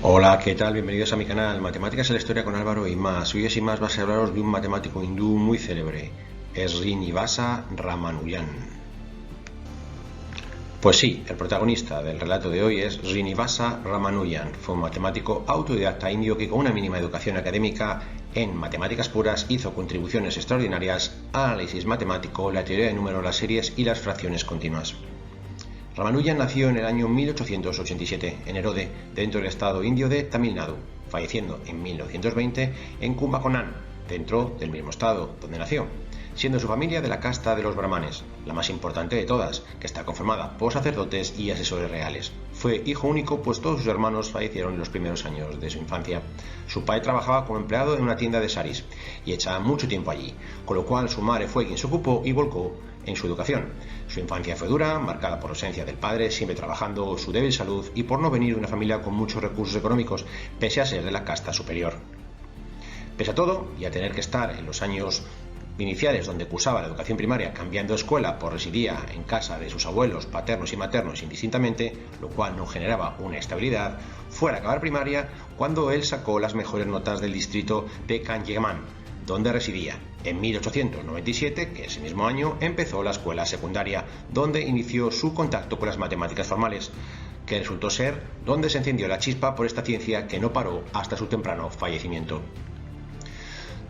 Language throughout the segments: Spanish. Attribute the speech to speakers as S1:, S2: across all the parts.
S1: Hola, ¿qué tal? Bienvenidos a mi canal Matemáticas en la Historia con Álvaro y más. Hoy sin más va a hablaros de un matemático hindú muy célebre, Srinivasa Ramanujan. Pues sí, el protagonista del relato de hoy es Srinivasa Ramanujan. Fue un matemático autodidacta indio que con una mínima educación académica en matemáticas puras hizo contribuciones extraordinarias al análisis matemático, la teoría de números, las series y las fracciones continuas. Ramanujan nació en el año 1887 en Erode, dentro del estado indio de Tamil Nadu, falleciendo en 1920 en Kumbakonam, dentro del mismo estado donde nació, siendo su familia de la casta de los brahmanes, la más importante de todas, que está conformada por sacerdotes y asesores reales. Fue hijo único, pues todos sus hermanos fallecieron en los primeros años de su infancia. Su padre trabajaba como empleado en una tienda de saris y echaba mucho tiempo allí, con lo cual su madre fue quien se ocupó y volcó en su educación. Su infancia fue dura, marcada por la ausencia del padre, siempre trabajando, su débil salud y por no venir de una familia con muchos recursos económicos, pese a ser de la casta superior. Pese a todo, y a tener que estar en los años iniciales donde cursaba la educación primaria cambiando de escuela por residía en casa de sus abuelos paternos y maternos indistintamente, lo cual no generaba una estabilidad, fue al acabar primaria cuando él sacó las mejores notas del distrito de Kanyaman, donde residía. En 1897, que ese mismo año, empezó la escuela secundaria, donde inició su contacto con las matemáticas formales, que resultó ser donde se encendió la chispa por esta ciencia que no paró hasta su temprano fallecimiento.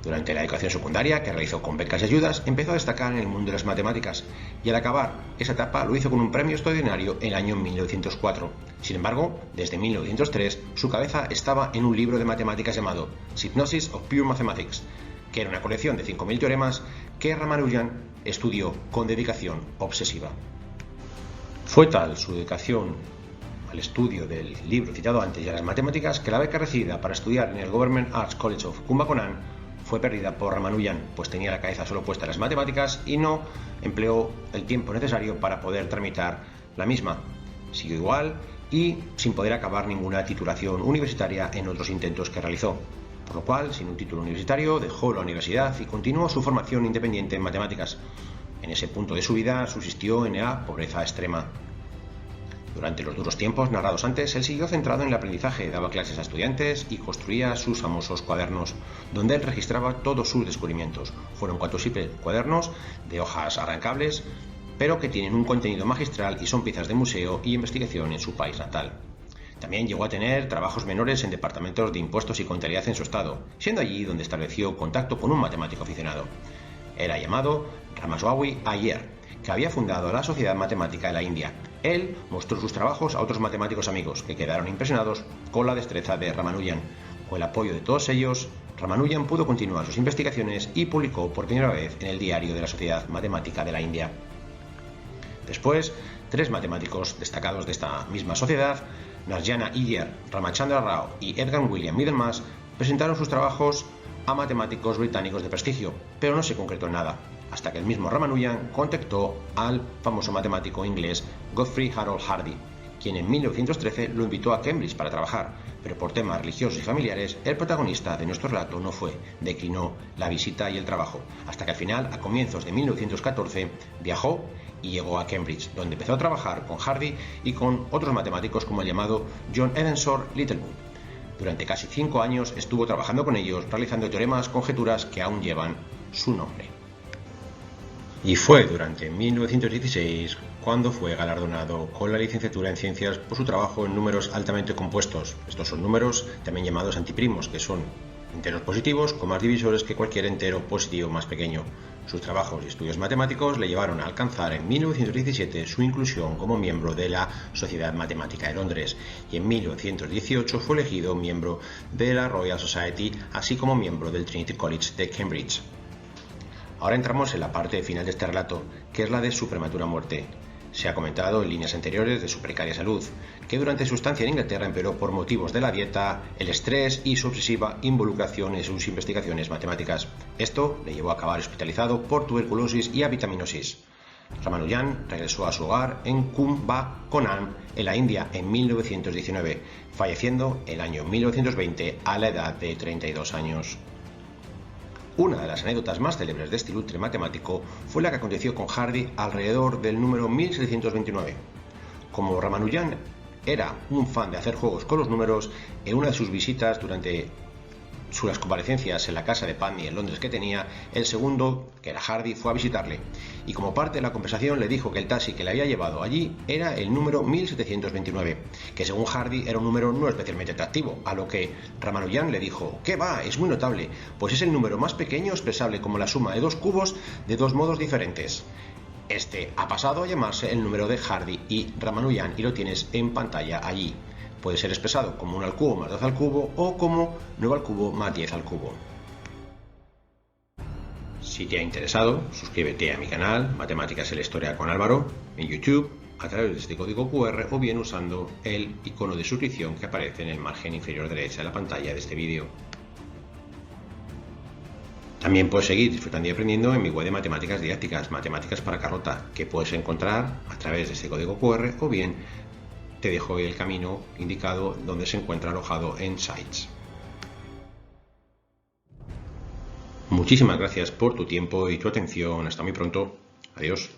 S1: Durante la educación secundaria, que realizó con becas y ayudas, empezó a destacar en el mundo de las matemáticas, y al acabar esa etapa lo hizo con un premio extraordinario en el año 1904. Sin embargo, desde 1903, su cabeza estaba en un libro de matemáticas llamado Synopsis of Pure Mathematics, que era una colección de 5.000 teoremas que Ramanujan estudió con dedicación obsesiva. Fue tal su dedicación al estudio del libro citado antes y a las matemáticas que la beca recibida para estudiar en el Government Arts College of Kumbakonam fue perdida por Ramanujan, pues tenía la cabeza solo puesta en las matemáticas y no empleó el tiempo necesario para poder tramitar la misma. Siguió igual y sin poder acabar ninguna titulación universitaria en otros intentos que realizó. Por lo cual, sin un título universitario, dejó la universidad y continuó su formación independiente en matemáticas. En ese punto de su vida subsistió en la pobreza extrema. Durante los duros tiempos narrados antes, él siguió centrado en el aprendizaje, daba clases a estudiantes y construía sus famosos cuadernos, donde él registraba todos sus descubrimientos. Fueron 4 simples cuadernos de hojas arrancables, pero que tienen un contenido magistral y son piezas de museo y investigación en su país natal. También llegó a tener trabajos menores en departamentos de impuestos y contabilidad en su estado, siendo allí donde estableció contacto con un matemático aficionado. Era llamado Ramaswamy Iyer, que había fundado la Sociedad Matemática de la India. Él mostró sus trabajos a otros matemáticos amigos, que quedaron impresionados con la destreza de Ramanujan. Con el apoyo de todos ellos, Ramanujan pudo continuar sus investigaciones y publicó por primera vez en el Diario de la Sociedad Matemática de la India. Después, 3 matemáticos destacados de esta misma sociedad, Narayana Iyer, Ramachandra Rao y Edgar William Middlemas, presentaron sus trabajos a matemáticos británicos de prestigio, pero no se concretó en nada, hasta que el mismo Ramanujan contactó al famoso matemático inglés Godfrey Harold Hardy, quien en 1913 lo invitó a Cambridge para trabajar, pero por temas religiosos y familiares, el protagonista de nuestro relato no fue, declinó la visita y el trabajo, hasta que al final, a comienzos de 1914, viajó y llegó a Cambridge, donde empezó a trabajar con Hardy y con otros matemáticos como el llamado John Evansor Littlewood. Durante casi 5 años estuvo trabajando con ellos, realizando teoremas, conjeturas que aún llevan su nombre. Y fue durante 1916 cuando fue galardonado con la licenciatura en ciencias por su trabajo en números altamente compuestos. Estos son números también llamados antiprimos, que son enteros positivos con más divisores que cualquier entero positivo más pequeño. Sus trabajos y estudios matemáticos le llevaron a alcanzar en 1917 su inclusión como miembro de la Sociedad Matemática de Londres, y en 1918 fue elegido miembro de la Royal Society, así como miembro del Trinity College de Cambridge. Ahora entramos en la parte final de este relato, que es la de su prematura muerte. Se ha comentado en líneas anteriores de su precaria salud, que durante su estancia en Inglaterra empeoró por motivos de la dieta, el estrés y su obsesiva involucración en sus investigaciones matemáticas. Esto le llevó a acabar hospitalizado por tuberculosis y avitaminosis. Ramanujan regresó a su hogar en Kumbakonam, en la India, en 1919, falleciendo el año 1920 a la edad de 32 años. Una de las anécdotas más célebres de este ilustre matemático fue la que aconteció con Hardy alrededor del número 1729. Como Ramanujan era un fan de hacer juegos con los números, en una de sus visitas durante las comparecencias en la casa de Padme en Londres que tenía, el segundo, que era Hardy, fue a visitarle, y como parte de la conversación le dijo que el taxi que le había llevado allí era el número 1729, que según Hardy era un número no especialmente atractivo, a lo que Ramanujan le dijo: «¿Qué va? Es muy notable, pues es el número más pequeño expresable como la suma de dos cubos de dos modos diferentes». Este ha pasado a llamarse el número de Hardy y Ramanujan y lo tienes en pantalla allí. Puede ser expresado como 1 al cubo más 2 al cubo o como 9 al cubo más 10 al cubo. Si te ha interesado, suscríbete a mi canal Matemáticas en la Historia con Álvaro en YouTube a través de este código QR o bien usando el icono de suscripción que aparece en el margen inferior derecha de la pantalla de este vídeo. También puedes seguir disfrutando y aprendiendo en mi web de matemáticas didácticas, Matemáticas para Carlota, que puedes encontrar a través de este código QR o bien te dejo el camino indicado donde se encuentra alojado en Sites. Muchísimas gracias por tu tiempo y tu atención. Hasta muy pronto. Adiós.